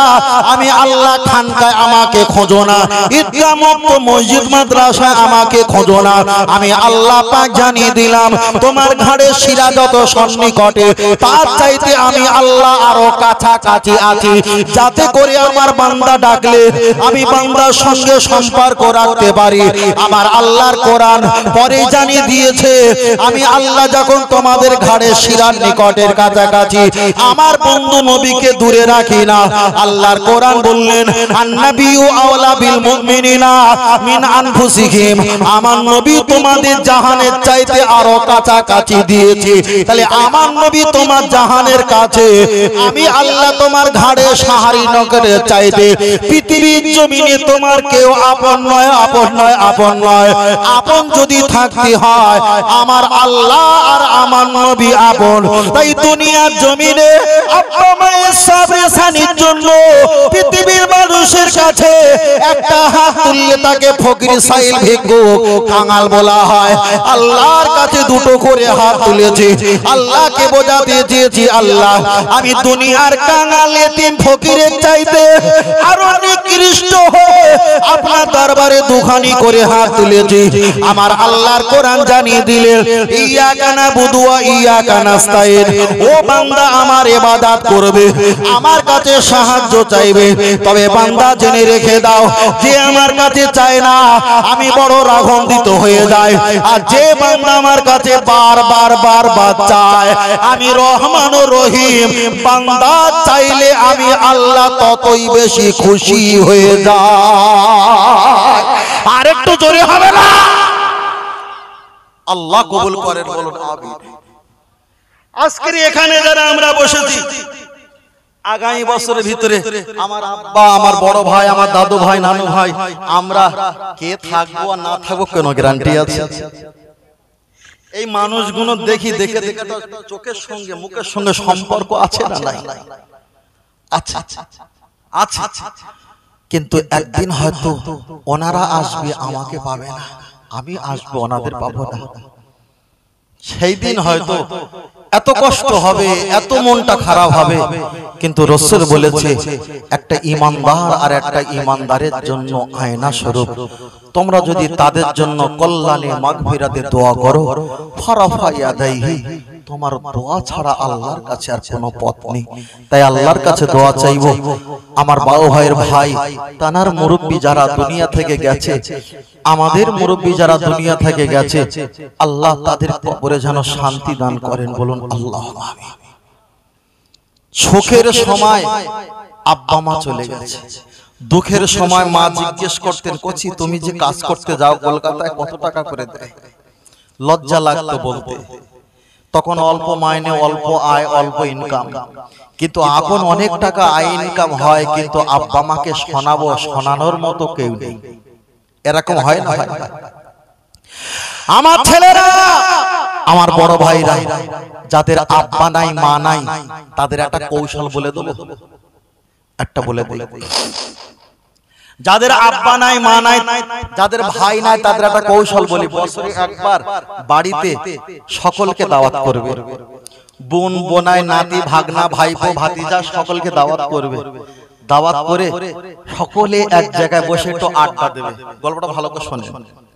আমি আল্লাহ খানকায় আমাকে খোঁজো না, ঈদগাহ মুক্ত মসজিদ মাদ্রাসায় আমাকে খোঁজো না। আমি আল্লাহ পাক জানিয়ে দিলাম, তোমার ঘাড়ে শিরা যত সন্নিকটে, তার চাইতে আমি আল্লাহ আরো কাছাকাছি আছি, যাতে করে আমার বান্দা ডাকলে আমি বান্দার সঙ্গে সম্পর্ক রাখতে পারি। আমার আল্লাহর কোরআন পরে জানিয়ে দিয়েছে, আমি আল্লাহ যখন তোমাদের ঘাড়ে শিরার নিকটের কাছাকাছি, আমার বন্ধু নবীকে দূরে রাখি না। আল্লাহর কোরআন বললেন, আন-নাবিয়্যু আওলা বিল মুমিনিনা মিন আনফুসিহিম, আমার নবী তোমাদের জাহানের চাইতে আরো কাছাকাছি দিয়েছি। তাহলে আমার নবী তোমার জাহানের কাছে, আমি আল্লাহ তোমার ঘাড়ে সাহারি নগরের চাইতে পৃথিবীর জমিনে তোমার কেউ আপন নয়, আপন নয়, আপন নয়। আপন যদি থাকতে হয়, আমার আল্লাহ আর আমার নবী আপন। তাই দুনিয়ার জমিনে আব্বা মায়ের সাবরেসানির জন্য পৃথিবীর মানুষের কাছে একটা হাত তুললে তাকে ফকির, সাইল, ভিক্ষুক, কাঙাল বলা হয়। আল্লাহর কাছে দুটো করে হাত তুলেছি, আল্লাহকে বোঝাতে চেয়েছি, আল্লাহ আমি দুনিয়ার কাঙাল, এতিম, ফকিরের চাইতে আরো নিকৃষ্ট হয়ে আপনার দরবারে দুখানি করে হাত তুলেছি। আমার আল্লাহর কোরআন জানিয়ে দিলেন, ইয়াকা নাবুদু ওয়া ইয়াকা নাস্তাইন। ও বান্দা, আমার ইবাদত করবে, আমার কাছে সাহায্য চাইবে, তবে বান্দা জেনে রেখে দাও, যে আমার কাছে চায় না আমি বড় রাগান্বিত হয়ে যাই। আর যে বান্দা আমার কাছে বারবার বারবার চায়, আমি রহমান ও রহিম, বান্দা চাইলে আমি আল্লাহ ততই বেশি খুশি হয়ে যায়। আর একটু জোরে হবে না? আল্লাহ কবুল করেন, বলুন আমিন। আজকে এখানে যারা আমরা বসেছি, আগামী বছরের ভিতরে আমার আব্বা, আমার বড় ভাই, আমার দাদু ভাই, নানু ভাই, আমরা কে থাকবো আর না থাকবো কোনো গ্যারান্টি আছে? এই মানুষগুলো দেখি, দেখে দেখে চোখের সঙ্গে মুখের সঙ্গে সম্পর্ক আছে না নাই? আচ্ছা আচ্ছা, কিন্তু একদিন হয়তো ওনারা আসবে, আমাকে পাবে না, আমি আসবো, ওনাদের পাবো না। সেই দিন হয়তো এত কষ্ট হবে, এত মনটা খারাপ হবে। কিন্তু রাসূল বলেছে, একটা ঈমানদার আর একটা ঈমানদারের জন্য আয়না স্বরূপ। তোমরা যদি তাদের জন্য কল্যাণে মাগফিরাতে দোয়া করো, ফারাফা ইয়াদাইহি, তোমার দোয়া ছাড়া আল্লাহর কাছে আর কোনো পথ নেই। তাই আল্লাহর কাছে দোয়া চাইবো। আমার বাবা ভাইয়ের ভাই, তানার মুরব্বি যারা দুনিয়া থেকে গেছে, আমাদের মুরব্বি যারা দুনিয়া থেকে গেছে, আল্লাহ তাদের কবরে যেন শান্তি দান করেন, বলুন আল্লাহ আমিন। সুখের সময় আব্বা মা চলে গেছে, দুঃখের সময় মা জিজ্ঞেস করতেন, কচি তুমি যে কাজ করতে যাও কলকাতায় কত টাকা করে দেয়? লজ্জা লাগতো বলতে। তখন অল্প মাইনে, অল্প আয়, অল্প ইনকাম। কিন্তু এখন অনেক টাকা আয় ইনকাম হয়, কিন্তু আব্বা মাকে শোনাবো, শোনানোর মতো কেউ নেই। এরকম হয় না? আমার ছেলেরা, আমার বড় ভাইরা, যাদের আব্বা নাই মা নাই, তাদের একটা কৌশল বলে দেবো, একটা বলে দিই। যাদের আব্বা নাই মা নাই, যাদের ভাই নাই, তাদের একটা কৌশল বলি। বছরে একবার বাড়িতে সকলকে দাওয়াত করবে, বোন বোনাই, নাতি ভাগনা, ভাইপো ভাতিজা সকলকে দাওয়াত করবে। দাওয়াত করে সকলে এক জায়গায় বসে একটু আড্ডা দেবে। গল্পটা ভালো করে শোনেন।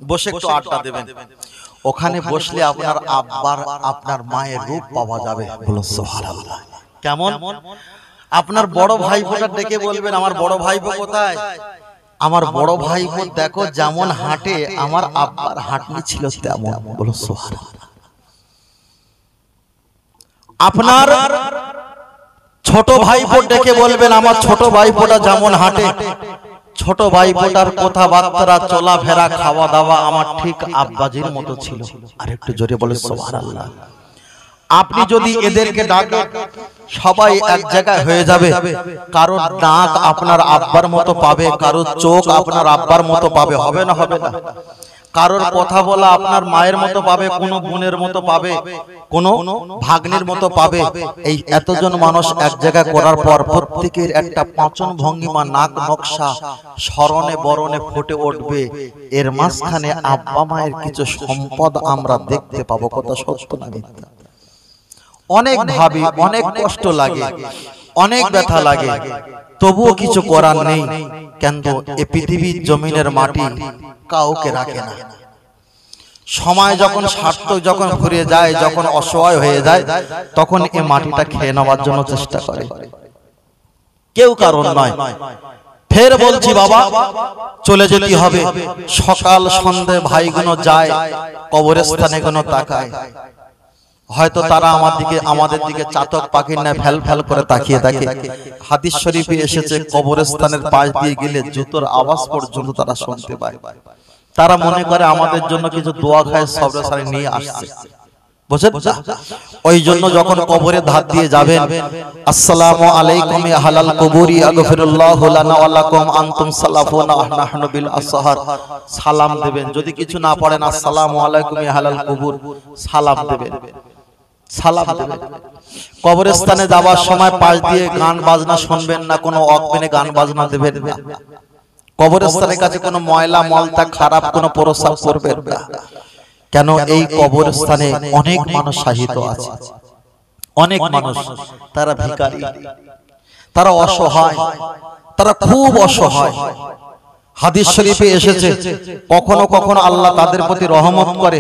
বসে একটু আড্ডা দেবেন। ওখানে বসলে আপনার আব্বার, আপনার মায়ের রূপ পাওয়া যাবে। বলো সুবহানাল্লাহ। কেমন? আপনার বড় ভাইপোটা ডেকে বলবেন, আমার বড় ভাইপো কোথায়? আমার বড় ভাইপো দেখো যেমন হাঁটে, আমার আব্বার হাঁটনি ছিল তেমন। বলো সুবহানাল্লাহ। আপনার ছোট ভাইপো ডেকে বলবেন, আমার ছোট ভাইপোটা যেমন হাঁটে, ছোট ভাইপোটার কথাবার্তা, চলাফেরা, খাওয়া দাওয়া আমার ঠিক আব্বাজির মতো ছিল। আর একটু জোরে বলে সুবহানাল্লাহ। আপনি যদি এদেরকে ডাকেন, সবাই এক জায়গায় হয়ে যাবে। কারোর নাক আপনার আব্বার মতো পাবে, কারোর চোখ আপনার আব্বার মতো পাবে, হবে না? হবে না? কারোর কথা বলা আপনার মায়ের মতো পাবে, কোন বোনের মতো পাবে, কোন ভাগ্নের মতো পাবে। এই এতজন মানুষ এক জায়গায় করার পর প্রত্যেকের একটা পাচন ভঙ্গিমা, নাক নকশা স্মরণে বরণে ফুটে উঠবে। এর মাঝখানে আব্বা মায়ের কিছু সম্পদ আমরা দেখতে পাবো। কথা সত্য না মিথ্যা? অনেক ভাবি, অনেক কষ্ট লাগে, অনেক ব্যথা লাগে, তবুও কিছু করার নেই। কিন্তু এই পৃথিবীর জমিনের মাটি কাউকে রাখে না। সময় যখন সার্থক, যখন ঘুরে যায়, যখন অসহায় হয়ে যায়, তখন এই মাটিটা খেয়ে নেওয়ার জন্য চেষ্টা করে। কেউ কারণ নয়। ফের বলছি বাবা, চলে যেতে হবে। সকাল সন্ধে ভাইগুলো যায় কবরস্থানে, কোনো তাকায়। হয়তো তারা আমাদের দিকে চাতক পাখির ন্যায় ফেল ফেল করে তাকিয়ে থাকে। হাদিস শরীফে এসেছে, কবরস্থানের পাশ দিয়ে গেলে জুতোর আওয়াজ পর্যন্ত তারা শুনতে পায়। তারা মনে করে আমাদের জন্য কিছু দোয়া খায়, সবরে সারি নিয়ে আসছে। বুঝেন? ওই জন্য যখন কবরে ধার দিয়ে যাবেন, আসসালামু আলাইকুম ইয়া আহলাল কুবুরি আগফিরুল্লাহু লানা ওয়া লাকুম আনতুম সালাফুনা ওয়া নাহনু বিল আসহার, সালাম দেবেন। যদি কিছু না পড়েন, আসসালামু আলাইকুম ইয়া আহলাল কুবুর, সালাম দেবেন। সালাম দেবেন। কবরস্থানে যাওয়ার সময় পাশ দিয়ে গান বাজনা শুনবেন না, কোনো অকমেনে গান বাজনা দেবেন না। কবরস্থানের কাছে কোনো ময়লা মলতা খারাপ কোনো প্রস্রাব করবেন না। কেন? এই কবরস্থানে অনেক মানুষ শাহিত আছে, অনেক মানুষ, তারা ভিখারি, তারা অসহায়, তারা খুব অসহায়। হাদিস শরীফে এসেছে, কখনো কখনো আল্লাহ তাদের প্রতি রহমত করে।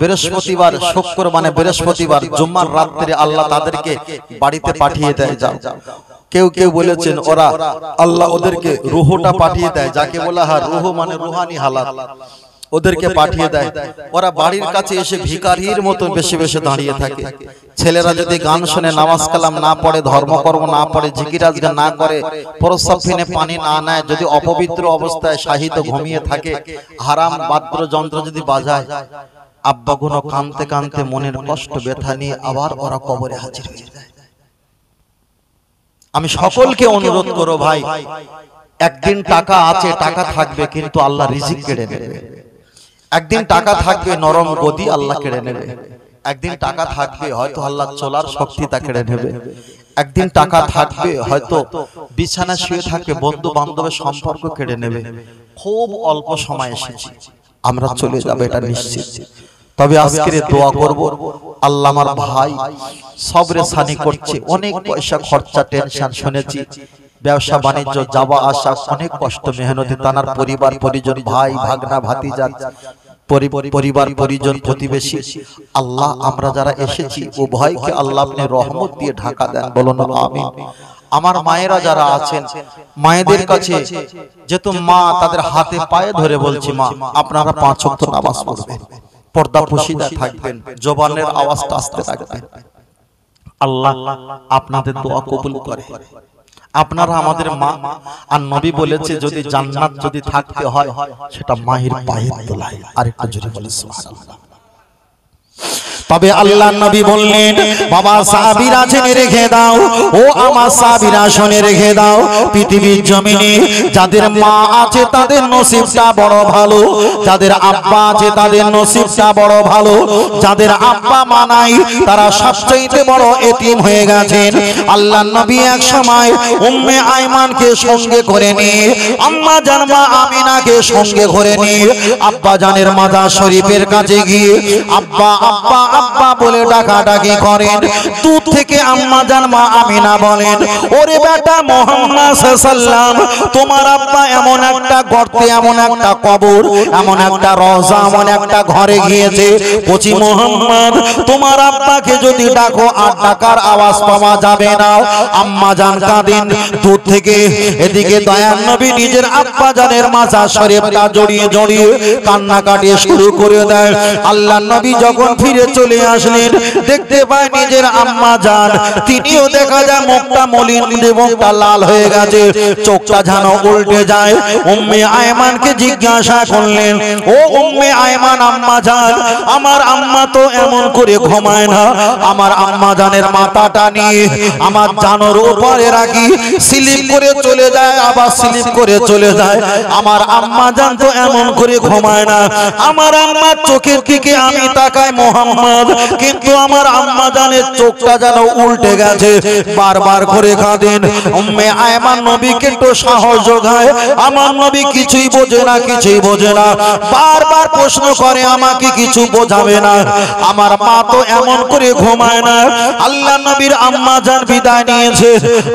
বৃহস্পতিবার, শুক্র মানে বৃহস্পতিবার, জুম্মার রাত্রে আল্লাহ তাদেরকে বাড়িতে পাঠিয়ে দেয়। যাও। কেউ কেউ বলেছেন ওরা, আল্লাহ ওদেরকে রুহটা পাঠিয়ে দেয়, যাকে বলা হয় রুহ মানে রুহানি হালাত, ওদেরকে পাঠিয়ে দেয়। ওরা বাড়ির কাছে এসে ভিখারির মতো বেশি বেশি দাঁড়িয়ে থাকে। ছেলেরা যদি গান শুনে, নামাজ কালাম না পড়ে, ধর্মকর্ম না পড়ে, জিকির আজগার না করে, প্রস্রাব ফিনে পানি না নেয়, যদি অপবিত্র অবস্থায় শাহিত ঘুমিয়ে থাকে, হারাম বাদ্যযন্ত্র যদি বাজায়, আব্বা গুনো কাঁদতে কাঁদতে মনের কষ্ট ব্যথা নিয়ে আবার ওরা কবরে হাজির হয়ে যায়। আমি সকলকে অনুরোধ করো ভাই, একদিন টাকা আছে, টাকা থাকবে, কিন্তু আল্লাহ রিজিক কেড়ে নেবে। একদিন টাকা থাকবে, নরম গদি আল্লাহ কেড়ে নেবে। একদিন টাকা থাকবে, হয়তো আল্লাহ চলার শক্তি তা কেড়ে নেবে। একদিন টাকা থাকবে, হয়তো বিছানা শুয়ে থাকবে, বন্ধু বান্ধবের সম্পর্ক কেড়ে নেবে। খুব অল্প সময় এসেছি, আমরা চলে যাবো, এটা নিশ্চিত। তবে আজকের দোয়া করব, আল্লাহ আমার ভাই সবরে সানি করছে, অনেক পয়সা খরচা, টেনশন শুনেছি, ব্যবসা বাণিজ্য যাওয়া আসা, অনেক কষ্ট মেহনতি, তার পরিবার পরিজন, ভাই ভাগনা ভাতিজা, পরিবার পরিজন, প্রতিবেশী, আল্লাহ আমরা যারা এসেছি ও ভয়কে আল্লাহ আপনি রহমত দিয়ে ঢাকা দেন। বলুন আমিন। আমার মায়েরা যারা আছেন, মায়েদের কাছে যেহেতু মা, তাদের হাতে পায়ে ধরে বলছি, মা আপনারা 5 ওয়াক্ত নামাজ পড়বেন, পর্দা পুশিদা থাকবেন, জবানের আওয়াজটা আস্তে রাখবেন। আল্লাহ আপনাদের দোয়া কবুল করে। আপনারা আমাদের মা, আর নবী বলেছে যদি জান্নাত যদি থাকতে হয় সেটা মায়ের পায়ের তলায়। আরেকটা জোরে বলে সুবহানাল্লাহ। তবে আল্লাহর নবী বললেন, বাবা সাহাবীরা জেনে রেখে দাও, ও আমার সাহাবীরা শুনে রেখে দাও, পৃথিবীর জমিনে যাদের মা আছে তাদের নসিবটা বড় ভালো, যাদের আব্বা আছে তাদের নসিবটা বড় ভালো, যাদের আব্বা মা নাই তারা সবচেয়ে বড় এতিম হয়ে গেছেন। আল্লাহর নবী এক সময় উম্মে আয়মানকে সঙ্গে করে নিয়ে আম্মা জান মা আমিনাকে সঙ্গে করে নিয়ে আব্বা জানের মাজার শরীফের কাছে গিয়ে আব্বা আব্বা আব্বা বলে ডাকাডাকি করেন। দূর থেকে আম্মা জান মা আমিনা বলেন, ওরে বেটা মুহাম্মদ সাল্লাল্লাহু, তোমার আব্বা এমন একটা গর্তে, এমন একটা কবর, এমন একটা রওজা, এমন একটা ঘরে গিয়েছে, বলছি মুহাম্মদ তোমার আব্বাকে যদি ডাকো আর ডাকার আওয়াজ পাওয়া যাবে না। আম্মা জান কাঁদেন। দূর থেকে এদিকে দয়ার নবী নিজের আব্বা জানের মাজার শরীফটা জড়িয়ে জড়িয়ে কান্নাকাটি শুরু করে দেয়। আল্লাহর নবী যখন ফিরে চলে আসলেন, দেখতে পায় নিজের আম্মা জান, তিনিও দেখা যায় মুখটা মলিন, মুখটা লাল হয়ে গেছে, চোখটা যেন উল্টে যায়। উম্মে আয়মানকে জিজ্ঞাসা করলেন, ও উম্মে আয়মান আম্মা জান, আমার আম্মা তো এমন করে ঘুমায় না, আমার আম্মা জানের মাথাটা নিয়ে আমার জানোর উপরে রাখি, স্লিপ করে চলে যায়, আবার স্লিপ করে চলে যায়, আমার আম্মা জান তো এমন করে ঘুমায় না, আমার আম্মার চোখের দিকে আমি তাকাই মুহাম্মদ, কিন্তু আমার আম্মা জানের চোখটা যেন উল্টে গেছে। বারবার করে কাঁদেন। উম্মে আয়মান নবীকে একটু সাহস যোগায়, আমার নবী কিছুই বোঝে না, কিছুই বোঝে না, বারবার প্রশ্ন করে আমাকে কিছু বোঝাবে না, আমার মা তো এমন করে ঘুমায় না। আল্লাহ নবীর আম্মা জান বিদায় নিয়েছে,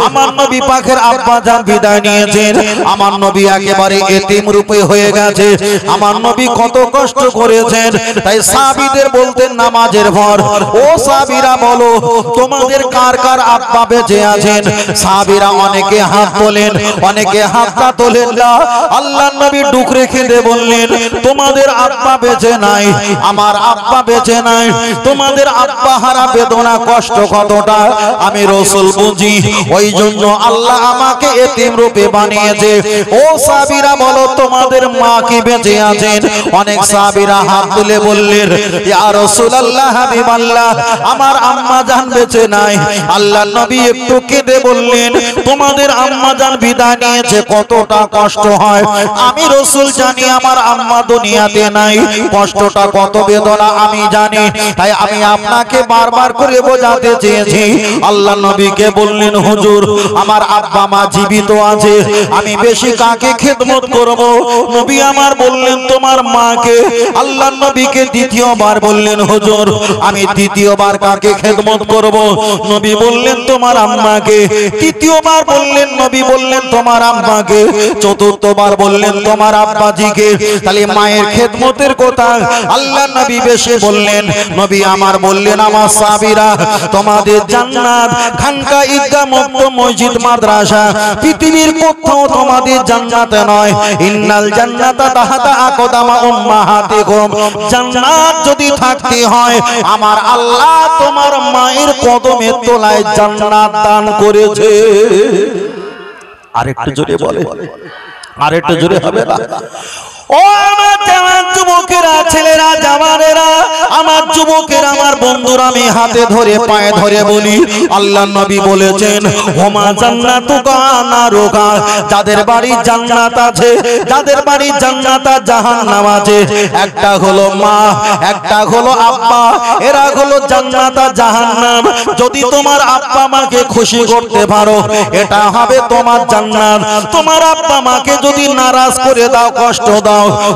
আমার নবী পাকের আব্বা জান বিদায় নিয়েছেন, আমার নবী একেবারে এতিম রূপে হয়ে গেছে, আমার নবী কত কষ্ট করেছেন। তাই সাহাবীদের বলতেন নামাজের পর, ও সাহাবীরা বলো তোমাদের কার কার আব্বা বেঁচে আছেন। সাহাবীরা অনেকে হাত তোলেন, অনেকে হাতটা তোলেন না। আল্লাহর নবী ডুক রেখে দিয়ে বললেন, তোমাদের আব্বা বেঁচে নাই, আমার আব্বা বেঁচে নাই, তোমাদের আব্বা হারা বেদনা কষ্ট কতটা আমি রাসূল বুঝি, ওই জন্য আল্লাহ আমাকে এতিম রূপে বানিয়েছে। ও সাহাবীরা বলো তোমাদের মা কি বেঁচে আছেন। অনেক সাহাবীরা হাত তুলে বললেন, ইয়া রাসূলুল্লাহ হাবিবাল্লাহ, আমার আম্মা জান বেঁচে নাই। আল্লাহর নবী একটু কেঁদে বললেন, তোমাদের আম্মা জান বিদায় নিয়েছে, কতটা কষ্ট হয় আমি রাসূল জানি, আমার আম্মা দুনিয়াতে নাই, কষ্টটা কত বেদনা আমি জানি, তাই আমি আপনাকে বারবার করে বোঝাতে চেয়েছি। আল্লাহর নবীকে বললেন, হুজুর আমার আব্বা মা জীবিত আছে, আমি বেশি কাকে খেদমত করব। নবী আমার বললেন তোমার মাকে। আল্লাহর নবীকে দ্বিতীয়বার বললেন, হুজুর আমি দ্বিতীয়বার কাকে খেদমত করব। নবী বললেন তোমার আম্মাকে। তৃতীয়বার বললেন, নবী বললেন তোমার আম্মাকে। চতুর্থবার বললেন তোমার আব্বাজিকে। তাহলে মায়ের খেদমতের কথা আল্লাহর নবী বেশি বললেন। নবী আমার বললেন, আমার সাহাবীরা তোমাদের জান্নাত খানকা ঈদগাহ মুক্ত মসজিদ মাদ্রাসা পৃথিবীর কোথাও তোমাদের জান্নাত নয়। ইন্নাল জান্নাতা তাহাতা আকদামা উম্মাহাতিকুম, জান্নাত যদি থাকতে হয় আমার আল্লাহ তোমার মায়ের কদমের তলায় জান্নাত দান করেছে। আরেকটু জোরে বলে, আরেকটু জোরে হবে না? ও আমার জওয়ান যুবকেরা, ছেলেরা, জওয়ানেরা, আমার যুবকেরা, আমার বন্ধুরা, আমি হাতে ধরে পায়ে ধরে বলি, আল্লাহর নবী বলেছেন, হুমা জান্নাতুকা নারুকা, যাদের বাড়ি জান্নাত আছে, যাদের বাড়ি জান্নাত আর জাহান্নাম আছে, একটা হলো মা, একটা হলো আব্বা, এরা হলো জান্নাত আর জাহান্নাম। যদি তোমার আব্বা মাকে খুশি করতে পারো এটা হবে তোমার জান্নাত। তোমার আব্বা মাকে যদি নারাজ করে দাও, কষ্ট দাও,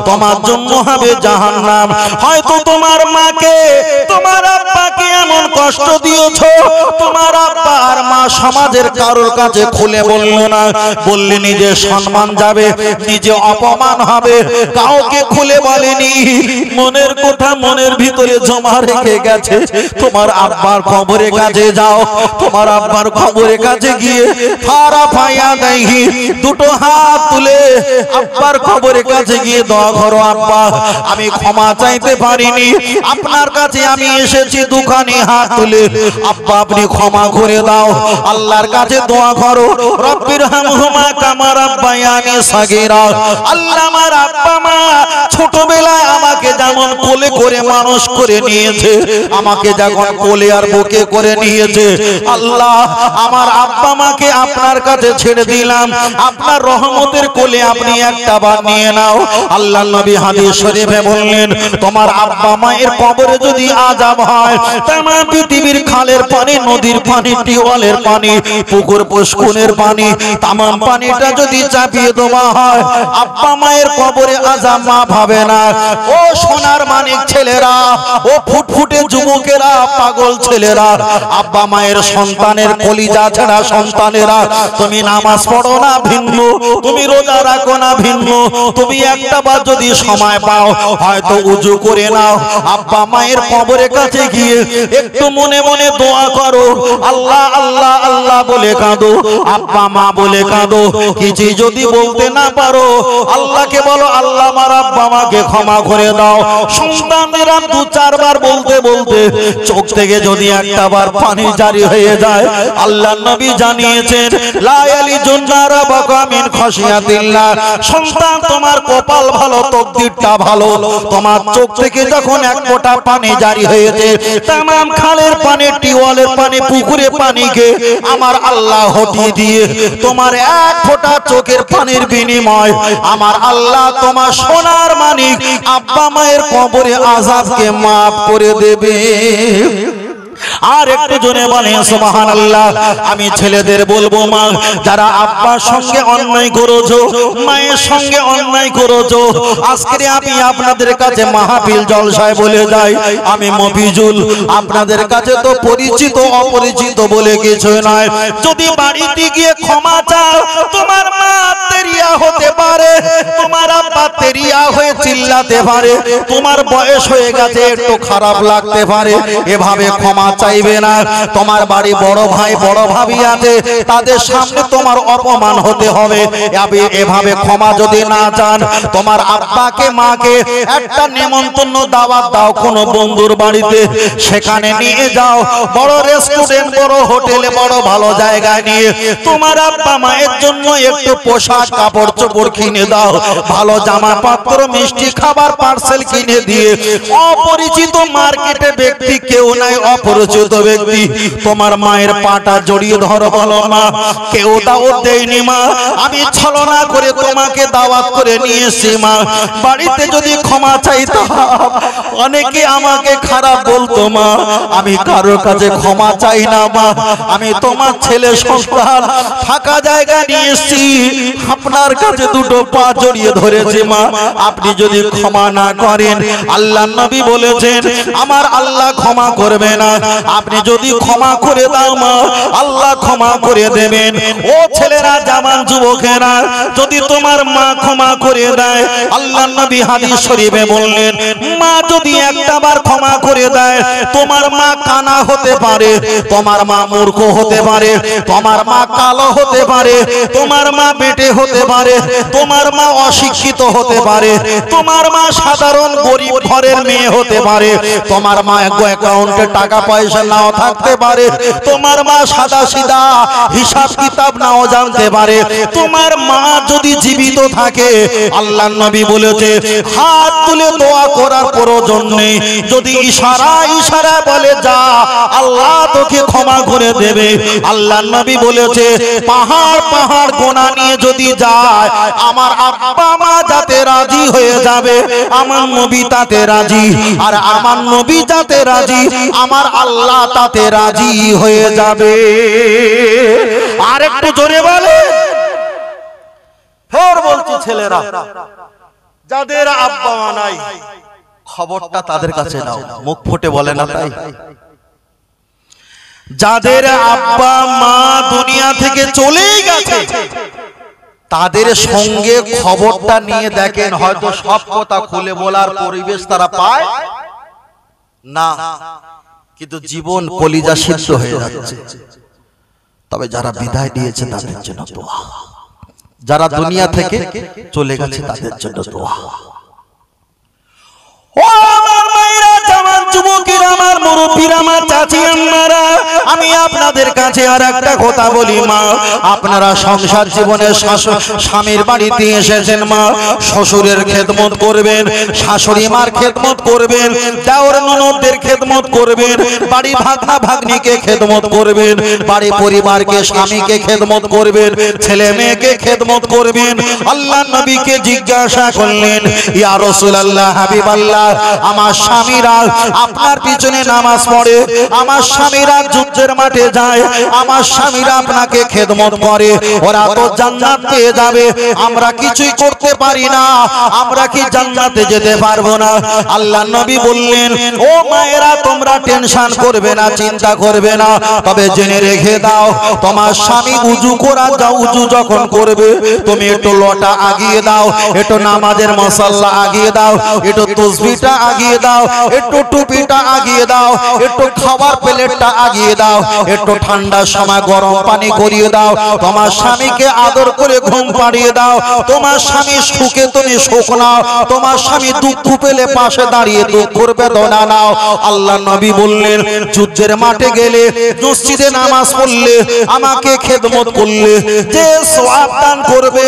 তোমার জন্য হবে জাহান্নাম। হয়তো তোমার মাকে, তোমার আব্বাকে এমন কষ্ট দিয়েছো, তোমার আব্বা আর মা সমাজের কারোর কাছে খুলে বললো না, বললে নিজে সম্মান যাবে, নিজে অপমান হবে, কাউকে খুলে বলেনি, মনের কথা মনের ভিতরে জমা রেখে গেছে। তোমার আব্বার কবরের কাছে যাও, তোমার আব্বার কবরের কাছে গিয়ে ফারা ফায়া দেহি, দুটো হাত তুলে আব্বার কবরের কাছে গিয়ে দোয়া করো, আব্বা আমি ক্ষমা চাইতে পারিনি, আপনার কাছে আমি এসেছি দুখানি হাত তুলে আব্বা আপনি ক্ষমা করে দাও, আল্লাহর কাছে দোয়া করো, রব্বির হামহুমা কামা রাব্বায়ানি সাগীরা। আল্লাহ আমার আব্বা মা ছোটবেলায় আমাকে যেমন কোলে করে মানুষ করে নিয়েছে, আমাকে যখন কোলে আর বুকে করে নিয়েছে, আল্লাহ আমার আব্বা মাকে আপনার কাছে ছেড়ে দিলাম, আপনার রহমতের কোলে আপনি একটা বার নিয়ে নাও। আল্লাহ নবী হাদিস শরীফে বললেন, তোমার আব্বা মায়ের কবরে যদি আযাব হয়, তামাম পৃথিবীর খালের পানি, নদীর পানি, টিউবওয়েলের পানি, পুকুর পুষ্কুনের পানি, তামাম পানিটা যদি চাপিয়ে দেওয়া হয়, আব্বা মায়ের কবরে আযাব মাফ হবে না। ও সোনার মানিক ছেলেরা, ও ফুটফুটে যুবকেরা, পাগল ছেলেরা, আব্বা মায়ের সন্তানের কলিজা ছাড়া সন্তানেরা, তুমি নামাজ পড়ো না ভিন্ন, তুমি রোজা রাখো না ভিন্ন, তুমি একটা বার যদি সময় পাও হয়তো উজু করে নাও, আব্বা মায়ের কবরের কাছে গিয়ে একটু মনে মনে দোয়া করো, আল্লাহ আল্লাহ আল্লাহ বলে কাঁদো, আব্বা মা বলে কাঁদো। কিছু যদি বলতে না পারো, আল্লাহকে বলো, আল্লাহ আমার আব্বা মাকে ক্ষমা করে দাও। সন্তানেরা দু চারবার বলতে বলতে চোখ থেকে যদি একটা বার পানি জারি হয়ে যায়, আল্লাহ নবী জানিয়েছেন, লা ইয়ালিজুন নারা বাকা মিন খাশিয়াতিল্লাহ। সন্তান তোমার কপাল ভালো, তকদিরটা ভালো, তোমার চোখ থেকে যখন এক ফোঁটা পানি জারি হয়েছে, তামাম খালের পানি, টিউবওয়েলের পানি, পুকুরের পানিকে আমার আল্লাহ হটিয়ে দিয়ে তোমার এক ফোঁটা চোখের পানির বিনিময় আমার আল্লাহ তোমার সোনার মানিক আব্বা মায়ের কবরে আযাবকে মাফ করে দেবে। আর একটু জোরে বলেন সুবহানাল্লাহ। আমি ছেলেদের বলবো, মা যারা আব্বার সঙ্গে অন্যায় করেছো, মায়ের সঙ্গে অন্যায় করেছো, আজকে আমি আপনাদের কাছে মাহফিল জলসায় বলে যাই, আমি মফিজুল, আপনাদের কাছে তো পরিচিত অপরিচিত বলে কিছু নয়। যদি বাড়িতে গিয়ে ক্ষমা চাও, তোমার মা তেরিয়া হতে পারে, তোমার আব্বা তেরিয়া হয়ে চিল্লাতে পারে, তোমার বয়স হয়ে গেছে একটু খারাপ লাগতে পারে, এভাবে ক্ষমা চাইবে না। তোমার বাড়ি বড় ভাই বড় ভাবি আছে, তাদের সামনে তোমার অপমান হতে হবে, এভাবে ক্ষমা যদি না চান, তোমার আব্বাকে মাকে একটা নেমন্তন্ন দাওয়াত দাও কোনো বন্ধুর বাড়িতে, সেখানে নিয়ে যাও, বড় রেস্টুরেন্ট, বড় হোটেলে, বড় ভালো জায়গায় নিয়ে তোমার আব্বা মায়ের জন্য একটু পোশাক কাপড় চোপড় কিনে দাও, ভালো জামা পত্র, মিষ্টি খাবার পার্সেল কিনে দিয়ে, অপরিচিত মার্কেটে ব্যক্তি কেউ নাই, অপরিচিত ব্যক্তি তোমার মায়ের পাটা জড়িয়ে ধরো, বলো মা কেউ দাওয়াত দেয়নি মা, আমি ছলনা করে তোমাকে দাওয়াত করে নিয়ে এসেছি মা, বাড়িতে যদি ক্ষমা চাইতাম অনেকে আমাকে খারাপ বলতো মা, আমি কারোর কাছে ক্ষমা চাই না মা, আমি তোমার ছেলে সন্তান ফাঁকা জায়গা নিয়ে এসেছি, আপনার কাছে দুটো পা জড়িয়ে ধরেছে মা, আপনি যদি ক্ষমা না করেন, আল্লাহ নবী বলেছেন আমার আল্লাহ ক্ষমা করবে না, আপনি যদি ক্ষমা করে দাও মা, আল্লাহ ক্ষমা করে দেবেন। ও ছেলেরা, জামান যুবকেরা, যদি তোমার মা ক্ষমা করে দেয়, আল্লাহ নবী হাদিস শরীফে বললেন, মা যদি একটা বার ক্ষমা করে দেয়, তোমার মা কানা হতে পারে, তোমার মা মূর্খ হতে পারে, তোমার মা কালো হতে পারে, তোমার মা বেটে হতে পারে, তোমার মা অশিক্ষিত হতে পারে, তোমার মা সাধারণ গরিব ঘরের মেয়ে হতে পারে, তোমার মা অ্যাকাউন্টে টাকা পয়সা নাও থাকতে পারে, তোমার মা সাদা সিধা হিসাব কিতাব নাও জানতে পারে, তোমার মা যদি জীবিত থাকে, আল্লাহ নবী বলেছে হাত তুলে দোয়া করার প্রয়োজন নেই, যদি ইশারা ইশারা বলে যা, আল্লাহ তোকে ক্ষমা করে দেবে। আল্লাহ নবী বলেছে পাহাড় পাহাড় গোনা নিয়ে যদি যায়, আমার আব্বা মা যাতে রাজি হয়ে যাবে, আমার নবী তাতে রাজি, আর আমার নবী যাতে রাজি, আমার আল্লাহ তাতে রাজি হয়ে যাবে। আর একটু জোরে বলে, ফের বলছি ছেলেরা, যাদের আব্বা মা নাই খবরটা তাদের কাছে নাও, মুখ ফুটে বলে না তাই, যাদের আব্বা মা দুনিয়া থেকে চলেই গেছে, তাদের সঙ্গে খবরটা নিয়ে দেখেন, হয়তো সব কথা খুলে বলার পরিবেশ তারা পায় না, কিন্তু জীবন কলিজা সিদ্ধ হয়ে যাচ্ছে। তবে যারা বিদায় দিয়েছে তাদের জন্য দোয়া, যারা দুনিয়া থেকে চলে গেছে তাদের জন্য দোয়া। ও আমার মায়েরা, জামান যুবকেরা, আমার মুরব্বী মুরব্বীরা, আমার চাচি আম্মারা, আমি আপনাদের কাছে আর একটা কথা বলি মা, আপনারা সংসার জীবনে স্বামীর বাড়িতে এসেছেন মা, শ্বশুরের খেদমত করবেন, শাশুড়ি মার খেদমত করবেন, দেওর ননদদের খেদমত করবেন, বাড়ি ভাগনা ভাগ্নিকে খেদমত করবেন, বাড়ি পরিবারকে স্বামীকে খেদমত করবেন, ছেলে মেয়েকে খেদমত করবেন। আল্লাহ নবীকে জিজ্ঞাসা করলেন, ইয়া রাসূলুল্লাহ, হাবিবাল্লাহ, আমার স্বামীরা আপনার পিছনে নামাজ পড়ে, আমার স্বামীরা যুদ্ধের মাঠে যায়, আমার স্বামীরা আপনাকে খেদমত করে, ওরা তো জান্নাত পেয়ে যাবে, আমরা কিছুই করতে পারি না, আমরা কি জান্নাতে যেতে পারবো না? আল্লাহ নবী বললেন, ও মায়েরা, তোমরা টেনশন করবে না, চিন্তা করবে না, তবে জেনে রেখে দাও, তোমার স্বামী উজু করা যাও, উজু যখন করবে তুমি একটু লোটা আগিয়ে দাও, একটু নামাজের মশাল্লা আগিয়ে দাও, একটু তাসবিহটা আগিয়ে দাও, একটু টুপিটা আগিয়ে দাও, একটু খাবার প্লেটটা আগিয়ে দাও, একটু ঠান্ডার সময় গরম পানি করিয়ে দাও, তোমার স্বামীকে আদর করে ঘুম পাড়িয়ে দাও, তোমার স্বামী সুখে তুমি সুখ নাও, তোমার স্বামী দুঃখ পেলে পাশে দাঁড়িয়ে দুঃখের বেদনা নাও। আল্লাহ নবী বললেন, যুদ্ধের মাঠে গেলে, মসজিদে নামাজ পড়লে, আমাকে খেদমত করলে যে সওয়াব দান করবে,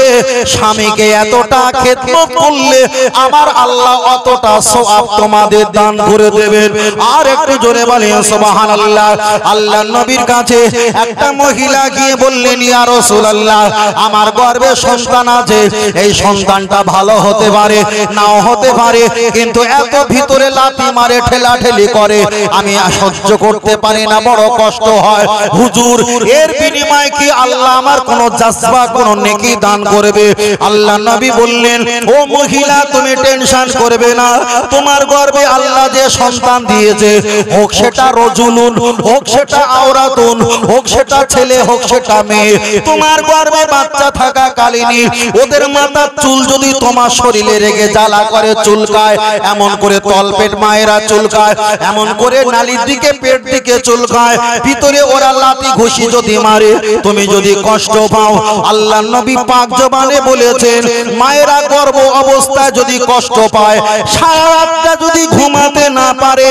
স্বামীকে এতটা খেদমত করলে আমার আল্লাহ অতটা সওয়াব তোমাদের দান করে দেবেন। আর একটু জোরে বলেন সুবহানাল্লাহ। আল্লাহ নবীর কাছে একটা মহিলা গিয়ে বললেন, ইয়া রাসূলুল্লাহ, আমার গর্ভে সন্তান আছে, এই সন্তানটা ভালো হতে পারে, নাও হতে পারে, কিন্তু এত ভিতরে লাথি মারে, ঠেলাঠেলি করে, আমি সহ্য করতে পারি না, বড় কষ্ট হয়। হুজুর, এর বিনিময়ে কি আল্লাহ আমার কোনো জাযবা, কোনো নেকি দান করবে? আল্লাহ নবী বললেন, ও মহিলা, তুমি টেনশন করবে না, তোমার গর্ভে আল্লাহ যে সন্তান দিয়েছে, হোক সেটা রজুলুন, হোক সেটা আওরাতুন, হোক সেটা ছেলে, হোক সেটা মেয়ে, তোমার গর্ভে বাচ্চা থাকা কালীনই ওদের মাথার চুল যদি তোমার শরীরে রেগে জ্বালা করে, চুলকায়, এমন করে তলপেট মায়েরা চুলকায়, এমন করে নালীর দিকে, পেট দিকে চুলকায়, ভিতরে ওরা লাথি ঘুষি যদি মারে, তুমি যদি কষ্ট পাও, আল্লাহ নবী পাক জবানে বলেছেন, মায়েরা গর্ভ অবস্থায় যদি কষ্ট পায়, সারা রাতটা যদি ঘুমাতে না পারে,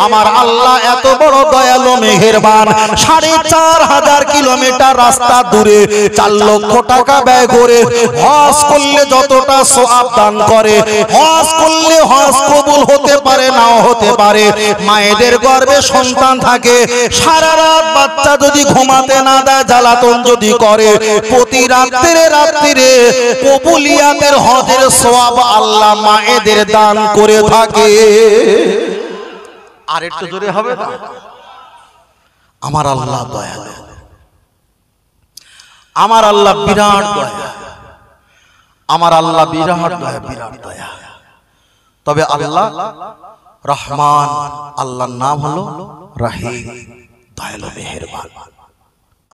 আমার আল্লাহ এত বড় দয়ালু মেহেরবান, ৪৫০০ কিলোমিটার রাস্তা দূরে ৪ লক্ষ টাকা ব্যয় করে হজ করলে যতটা সওয়াব দান করে, হজ করলে হজ কবুল হতে পারে, নাও হতে পারে। মায়েদের গর্ভে সন্তান থাকে, সারা রাত বাচ্চা যদি ঘুমাতে না দেয়, জ্বালাতন যদি করে, প্রতি রাত্রিরে কবুলিয়াতের হজের সওয়াব আল্লাহ মায়েদের দান করে থাকে। আর একটু জোরে হবে না? আমার আল্লাহ দয়ালু, আমার আল্লাহ বিরাট দয়া, আমার আল্লাহ বিরাট দয়া, বিরাট দয়া। তবে আল্লাহ রহমান, আল্লাহর নাম হলো রহিম, দয়ালু মেহেরবান।